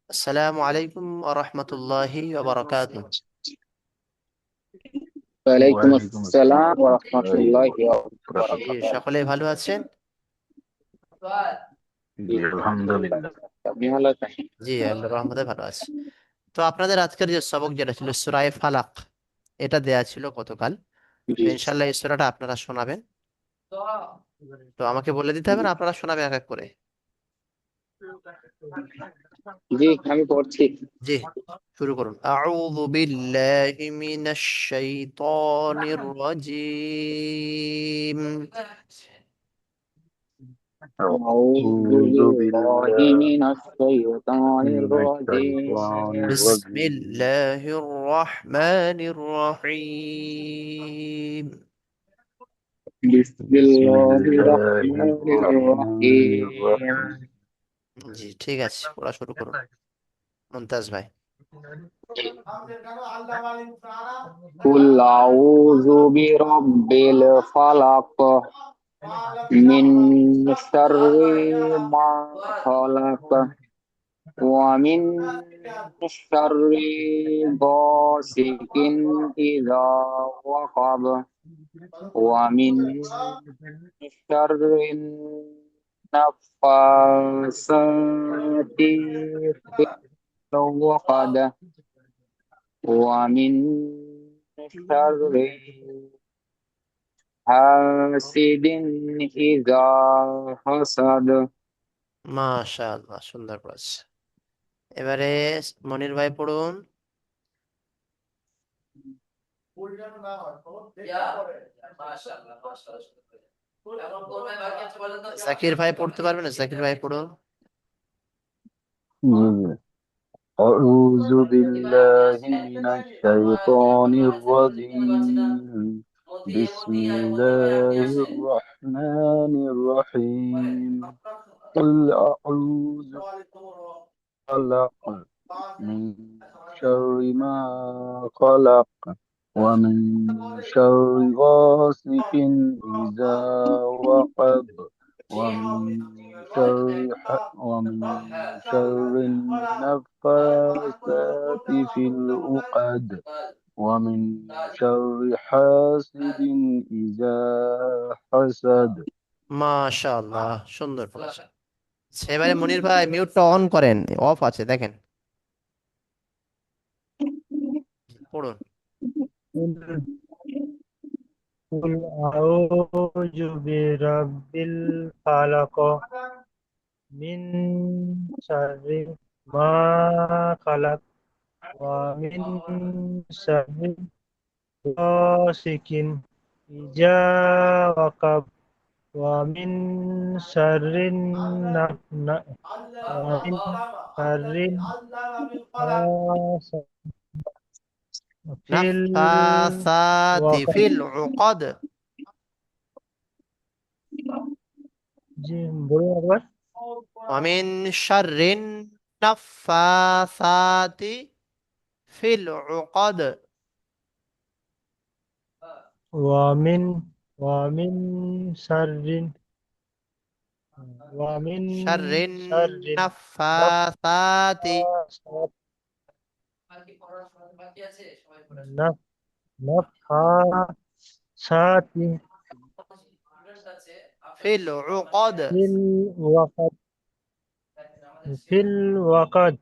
আসসালামু আলাইকুম ওয়া রাহমাতুল্লাহি ওয়া বারাকাতুহু। ওয়ালাইকুম ওয়ালাইকুম আসসালাম ওয়া আসসালাম রাহমাতুল্লাহি ওয়া জি, বারাকাতুহু। সকলেই ভালো আছেন? জি, আলহামদুলিল্লাহ। আপনি ভালো আছেন? জি, আল্লাহর রহমতে ভালো আছি। তো আপনাদের আজকের যে সবক যেটা ছিল সূরা ফালাক, এটা দেয়া ছিল গতকাল। তো জি ইনশাআল্লাহ এই সূরাটা আপনারা শোনাবেন। তো আমাকে বলে দিতে হবে না, আপনারা শোনাবেন এক এক করে। জি, আমি পড়ছি। জি, শুরু করুন। আউযু বিল্লাহি মিনাশ শাইতানির রাজিম। আউযু আউযু বিল্লাহি বিল্লাহি মিনাশ শাইতানির মিনাশ শাইতানির রাজীম। রাজিম। বিসমিল্লাহির রাহমানির রহিম। বিসমিল্লাহির বিসমিল্লাহির রাহমানির রহমানির রহিম। রহিম। জি, ঠিক আছে, পড়া শুরু করুন মুমতাজ ভাই। কুল আউযু বিরাব্বিল ফালাক মিন শাররি মা খালাক ওয়া মিন শাররি গাসিকিন ইযা ওয়াকাব ওয়া মিন শাররিন নাফাসাতি ফিল উকাদ ওয়া মিন শাররি হাসিদিন ইযা হাসাদ। মাশাআল্লাহ, সুন্দর পড়াচ্ছে। এবারে মনির ভাই পড়ুন। জাকির ভাই পড়তে পারবেন না? জাকির ভাই পড়ুন। জি, জি। أعوذ بالله من الشيطان الرجيم. بسم الله الرحمن الرحيم. قل أعوذ خلق من شر ما خلق ومن شر غاسق إذا وقب ومن ومن شر النفاثات في العقد ومن شر حاسد إذا حسد. মাশাআল্লাহ, সুন্দর পড়াচ্ছে। এবারে মনির ভাই মিউটটা অন করেন, অফ আছে দেখেন। পড়ুন। قل أعوذ برب الفلق من شر ما خلق ومن شر غاسق إذا وقب ومن شر ومن شر النفاثات في নাফাসাতি العقد ফিল উকাদ। জি বলুন একবার ওয়ামিন শাররিন নাফাসাতি ফিল উকাদ। ومن ومن شر ومن শাররিন شر নাফাসাতি। النفاثات نف- نفاثات ফিল উকাদ। في الوقت في الوقت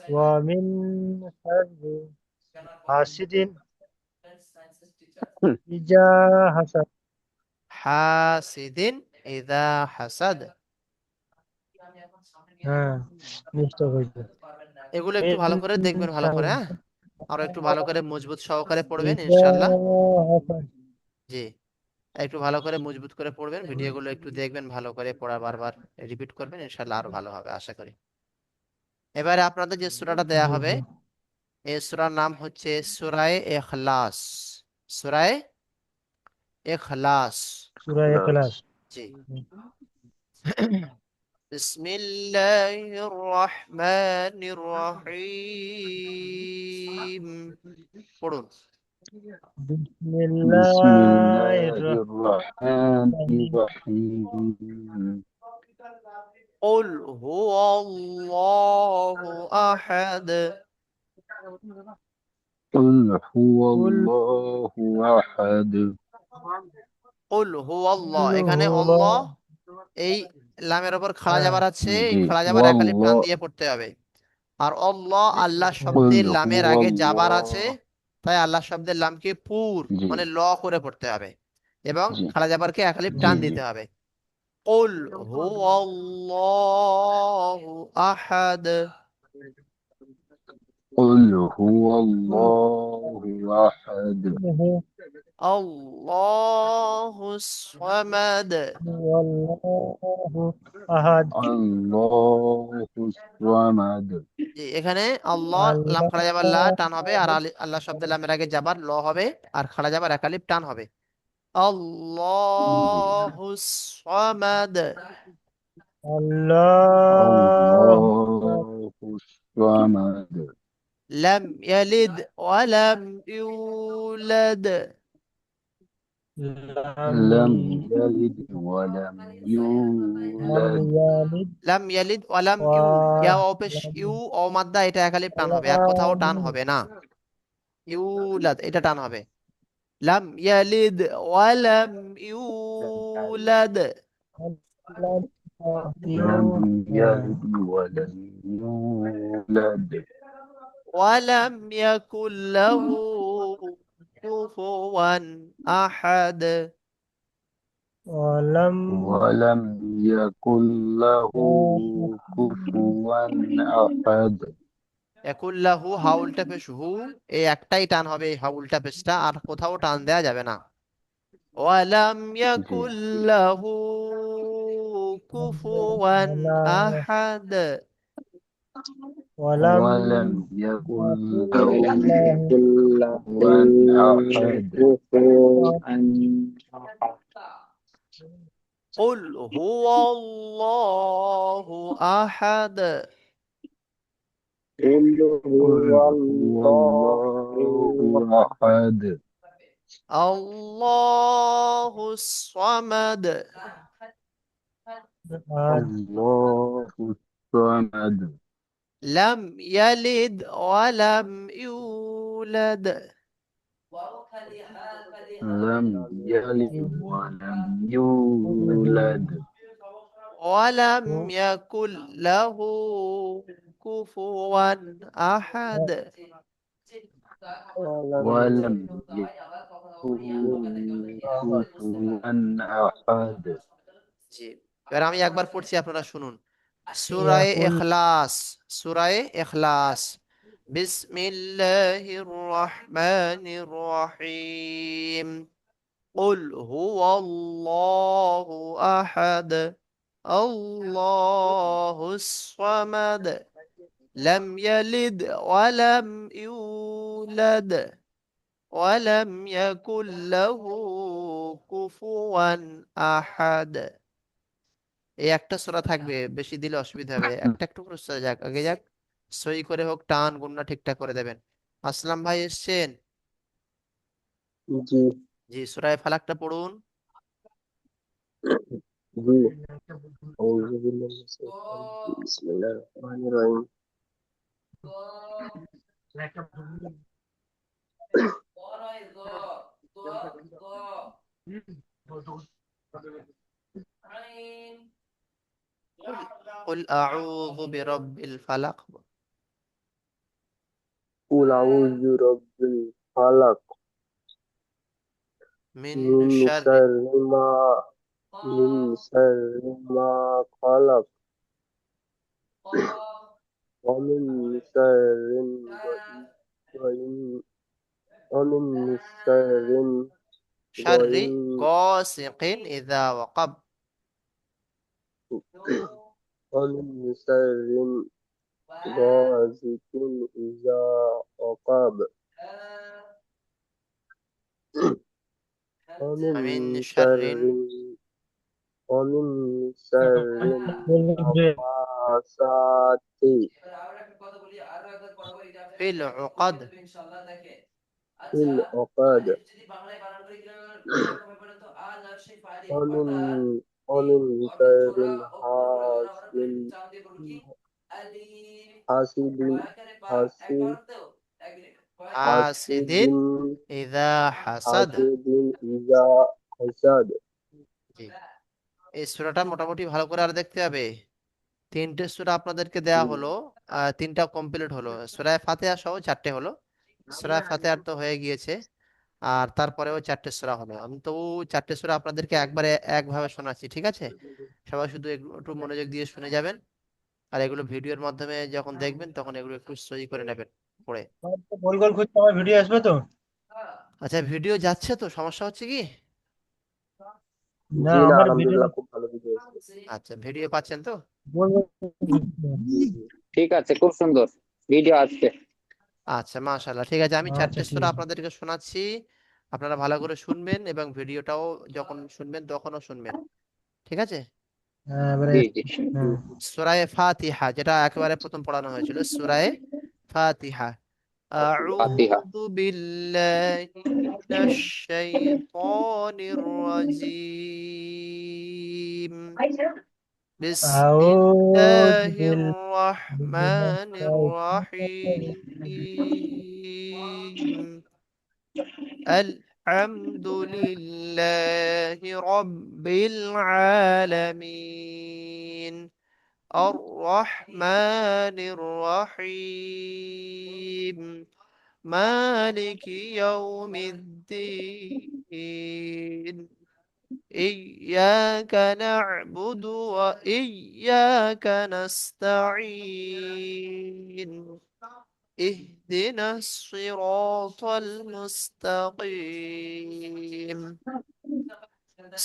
ومن شر حاسد إذا حسد হাসিদিন ইযা হাসাদ। হ্যাঁ নিশ্চয় হয়েছে এগুলো একটু ভালো করে من দেখবেন, ভালো شر করে, হ্যাঁ। আরো একটু ভালো করে মজবুত সহকারে পড়বেন إذا ইনশাআল্লাহ। حسد জি, একটু ভালো করে মজবুত করে পড়বেন, ভিডিওগুলো একটু দেখবেন, ভালো করে পড়া বারবার রিপিট করবেন, ইনশাআল্লাহ আরো ভালো হবে আশা করি। এবারে আপনাদের যে সূরাটা দেয়া জি হবে, জি এই সূরার নাম হচ্ছে সূরায়ে ইখলাস। সূরায়ে ইখলাস। সূরা ইখলাস জি। বিসমিল্লাহির রহমানির রহিম। পড়ুন। بسم بسم الله الله الرحمن الرحمن الرحيم. قل هو الله أحد قل هو قل الله أحد قل هو الله قل এখানে هو আল্লাহ এই লামের উপর খাড়া হ্যাঁ যাবার আছে, এই জি খাড়া যাবার একালিপ টান والله দিয়ে পড়তে হবে। আর আল্লাহ আল্লাহ قل শব্দের লামের هو আগে যাবার আছে, الله তাই আল্লাহ শব্দের লামকে পুর জি মানে ল করে পড়তে হবে এবং জি খাড়া যাবারকে একালিপ জি টান জি দিতে হবে। قل هو الله أحد قل هو الله أحد هو الله الصمد هو الله أحد الله الصمد জি, এখানে আল্লাহ লাম খাড়া যাবার লা الله টান হবে, আর আল্লাহ শব্দের লামের আগে যাবার ল হবে, আর খাড়া যাবার একালিপ টান হবে। জি আল্লাহুস সামাদ الله الله الصمد লাম ইয়ালিদ ওয়া লাম ইউলাদ لم لم يلد ولم يولد يلد লাম ইয়ালিদ ওয়া লাম ইয়া ولم ও পেশ ইউ ও মাদ্দা, এটা একালিপ টান হবে, আর কোথাও টান হবে না। ইউলাদ এটা টান হবে। লাম ইয়ালিদ ওয়া লাম ইউলাদ لم يلد ولم يولد ولم يكن له كفوا أحد ولم يكن له كفوا أحد يكن له হাউলটা পেশ হু, এই একটাই টান হবে এই হাউলটা পেশটা, আর কোথাও টান দেয়া যাবে না। ولم জি يكن له كفوا أحد ولم ولم يكن يكن له له كل كفوا أحد كفوا قل هو الله أحد قل قل هو هو الله الله أحد الله الصمد أحد الله الصمد لم يلد ولم يولد لم يلد ولم يولد ولم يكن له كفوا أحد ولم يكن كفوا أحد জি, এবার আমি একবার পড়ছি, আপনারা শুনুন। সূরায়ে يقول ইখলাস, সূরায়ে ইখলাস। বিসমিল্লাহির রহমানির রহিম। قل هو الله أحد الله الصمد لم يلد ولم يولد ولم يكن له كفوا أحد। এই একটা সূরা থাকবে, বেশি দিলে অসুবিধা হবে, একটা একটু করে সূরা যাক, আগে যাক, সই করে হোক, টান গুণনা ঠিকঠাক করে দেবেন। আসলাম ভাই এসছেন? জি জি, সূরা ফালাকটা পড়ুন। জি أعوذ بالله من الشيطان الرجيم. بسم الله الرحمن الرحيم قل أعوذ برب الفلق قل أعوذ برب الفلق من من شر شر ما خلق ومن شر وإن ومن شر شر غاسق إذا وقب ومن شر غاسق إذا وقب ومن ومن شر ومن شر النفاثات في العقد في العقد ومن شر حاسد হাসিদিন হাসি হাসিদিন হাসিদিন ইযা হাসাদ। হাসিদিন ইজা হাসাদ। জি, এই সূরাটা মোটামুটি ভালো করে আর দেখতে হবে। তিনটে সূরা আপনাদেরকে দেয়া হলো, তিনটা কমপ্লিট হলো, সূরা ফাতিহা সহ চারটে হলো। সূরা ফাতিহার তো হয়ে গিয়েছে, আর তারপরেও চারটে সূরা হলো। আমি তো চারটে সূরা আপনাদেরকে একবারে একভাবে শোনাচ্ছি, ঠিক আছে? সবাই শুধু একটু মনোযোগ দিয়ে শুনে যাবেন, আর এগুলো ভিডিওর মাধ্যমে যখন দেখবেন তখন এগুলো একটু সই করে নেবেন পড়ে। আমার তো গোল গোল খুঁজতে আমার ভিডিও আসবে তো? আচ্ছা, ভিডিও যাচ্ছে তো? সমস্যা হচ্ছে কি? না, জি না, আমার ভিডিও আলহামদুলিল্লাহ খুব ভালো ভিডিও আছে। আচ্ছা, ভিডিও পাচ্ছেন তো? গোল গোল খুঁজতে হবে। জি জি। ঠিক আছে, খুব সুন্দর ভিডিও আসছে। আচ্ছা, মাশাআল্লাহ, ঠিক আছে। আমি আচ্ছা, চারটে ঠিক সূরা আছে। আপনাদেরকে শোনাচ্ছি, আপনারা ভালো করে শুনবেন এবং ভিডিওটাও যখন শুনবেন তখনও শুনবেন, ঠিক আছে? হ্যাঁ, এবারে জি জি। হ্যাঁ। সূরায়ে ফাতিহা, যেটা একেবারে প্রথম পড়ানো হয়েছিল, সূরায়ে ফাতিহা। ফাতিহা। أعوذ بالله من الشيطان الرجيم. بسم أعوذ الله بالله من الرحمن الشيطان الرحيم. الحمد لله رب العالمين، الرحمن الرحيم، مالك يوم الدين. إياك نعبد وإياك نستعين. اهدنا الصراط المستقيم،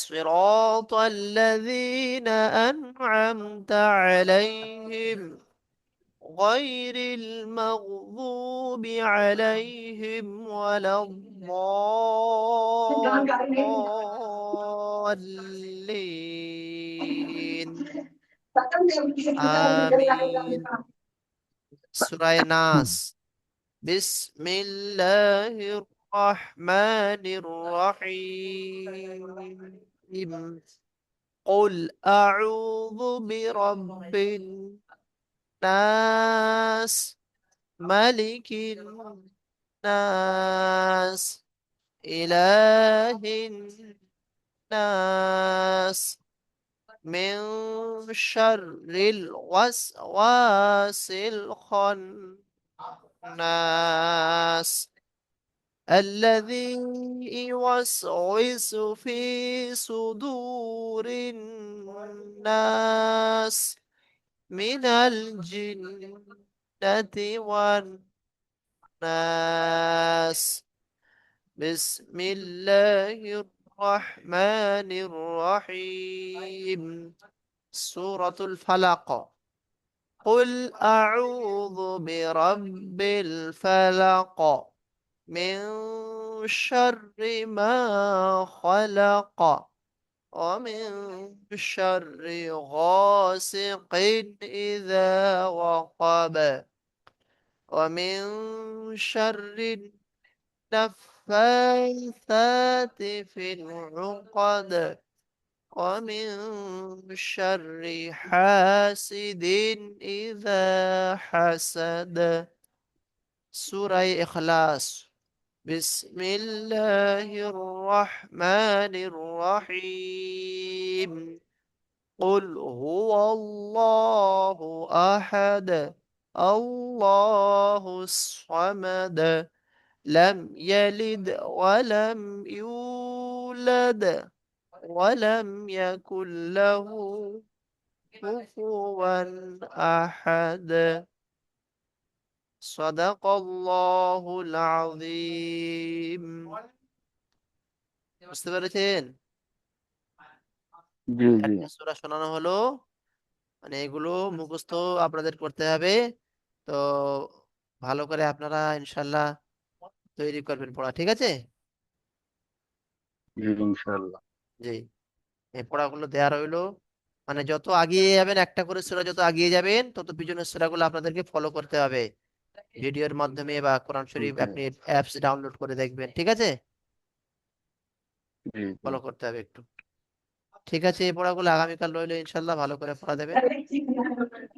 صراط الذين أنعمت عليهم غير المغضوب عليهم ولا الضالين. آمين. سورة ناس. بسم الله الرحمن الرحيم. قل أعوذ برب الناس، ملك الناس، إله الناس، من شر الوسواس الخناس، الذي يوسوس في صدور الناس من الجنة والناس. بسم الله الرحمن الرحيم. سورة الفلق. قل أعوذ برب الفلق من شر ما خلق ومن شر غاسق إذا وقب ومن شر النفاثات في العقد ومن شر حاسد إذا حسد. سورة إخلاص. بسم الله الرحمن الرحيم. قل هو الله أحد، الله الصمد، لم يلد ولم يولد ولم يكن له كفوا أحد. صدق الله العظيم. বুঝতে পেরেছেন? জি জি। চারটে সূরা শোনানো হলো, মানে এগুলো মুখস্থ আপনাদের করতে হবে। তো ভালো করে আপনারা ইনশাল্লাহ তৈরি করবেন পড়া, ঠিক আছে? জি ইনশাল্লাহ। জি, এই পড়াগুলো দেয়া রইলো। মানে যত আগিয়ে যাবেন, একটা করে সূরা যত আগিয়ে যাবেন, তত পিছনের সূরাগুলো আপনাদেরকে ফলো করতে হবে ভিডিওর মাধ্যমে, বা কোরআন শরীফ জি আপনি অ্যাপস ডাউনলোড করে দেখবেন, ঠিক আছে? জি জি। ফলো করতে হবে একটু। ঠিক আছে, এই পড়াগুলো আগামীকাল রইলো, ইনশাল্লাহ ভালো করে পড়া দেবেন।